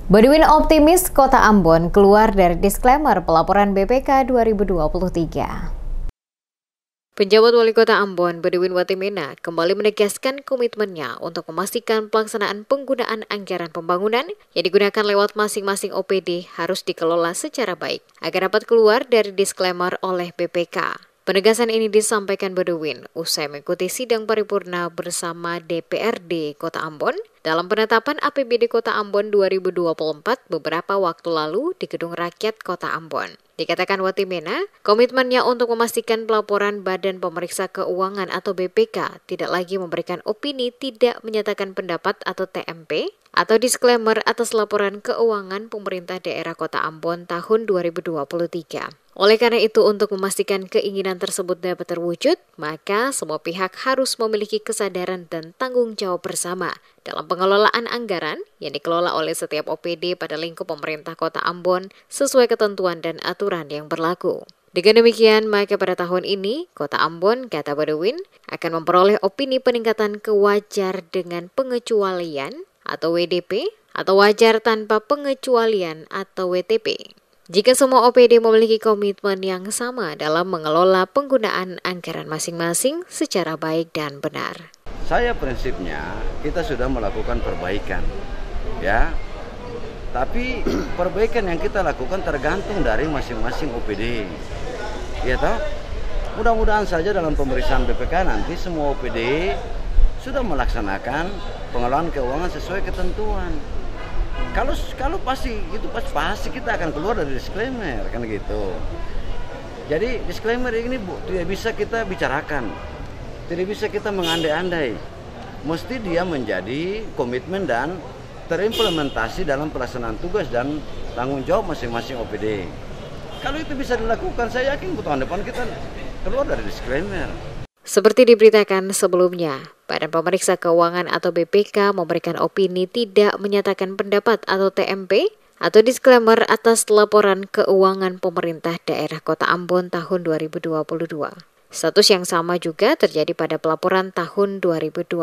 Badwin optimis Kota Ambon keluar dari disclaimer pelaporan BPK 2023. Penjabat Wali Kota Ambon, Badwin Watimena, kembali menegaskan komitmennya untuk memastikan pelaksanaan penggunaan anggaran pembangunan yang digunakan lewat masing-masing OPD harus dikelola secara baik agar dapat keluar dari disclaimer oleh BPK. Penegasan ini disampaikan Badwin usai mengikuti sidang paripurna bersama DPRD Kota Ambon dalam penetapan APBD Kota Ambon 2024 beberapa waktu lalu di Gedung Rakyat Kota Ambon. Dikatakan Watimena, komitmennya untuk memastikan pelaporan Badan Pemeriksa Keuangan atau BPK tidak lagi memberikan opini tidak menyatakan pendapat atau TMP atau disclaimer atas laporan keuangan pemerintah daerah Kota Ambon tahun 2023. Oleh karena itu, untuk memastikan keinginan tersebut dapat terwujud, maka semua pihak harus memiliki kesadaran dan tanggung jawab bersama dalam pengelolaan anggaran yang dikelola oleh setiap OPD pada lingkup pemerintah Kota Ambon sesuai ketentuan dan aturan yang berlaku. Dengan demikian, maka pada tahun ini, Kota Ambon, kata Badwin, akan memperoleh opini peningkatan kewajar dengan pengecualian atau WDP atau wajar tanpa pengecualian atau WTP. Jika semua OPD memiliki komitmen yang sama dalam mengelola penggunaan anggaran masing-masing secara baik dan benar. Saya prinsipnya kita sudah melakukan perbaikan, ya. Tapi perbaikan yang kita lakukan tergantung dari masing-masing OPD. Ya toh? Mudah-mudahan saja dalam pemeriksaan BPK nanti semua OPD sudah melaksanakan pengelolaan keuangan sesuai ketentuan. Kalau pasti kita akan keluar dari disclaimer kan gitu. Jadi disclaimer ini tidak bisa kita bicarakan, tidak bisa kita mengandai-andai. Mesti dia menjadi komitmen dan terimplementasi dalam pelaksanaan tugas dan tanggung jawab masing-masing OPD. Kalau itu bisa dilakukan, saya yakin tahun depan kita keluar dari disclaimer. Seperti diberitakan sebelumnya, Badan Pemeriksa Keuangan atau BPK memberikan opini tidak menyatakan pendapat atau TMP atau disclaimer atas laporan keuangan pemerintah daerah Kota Ambon tahun 2022. Status yang sama juga terjadi pada pelaporan tahun 2021.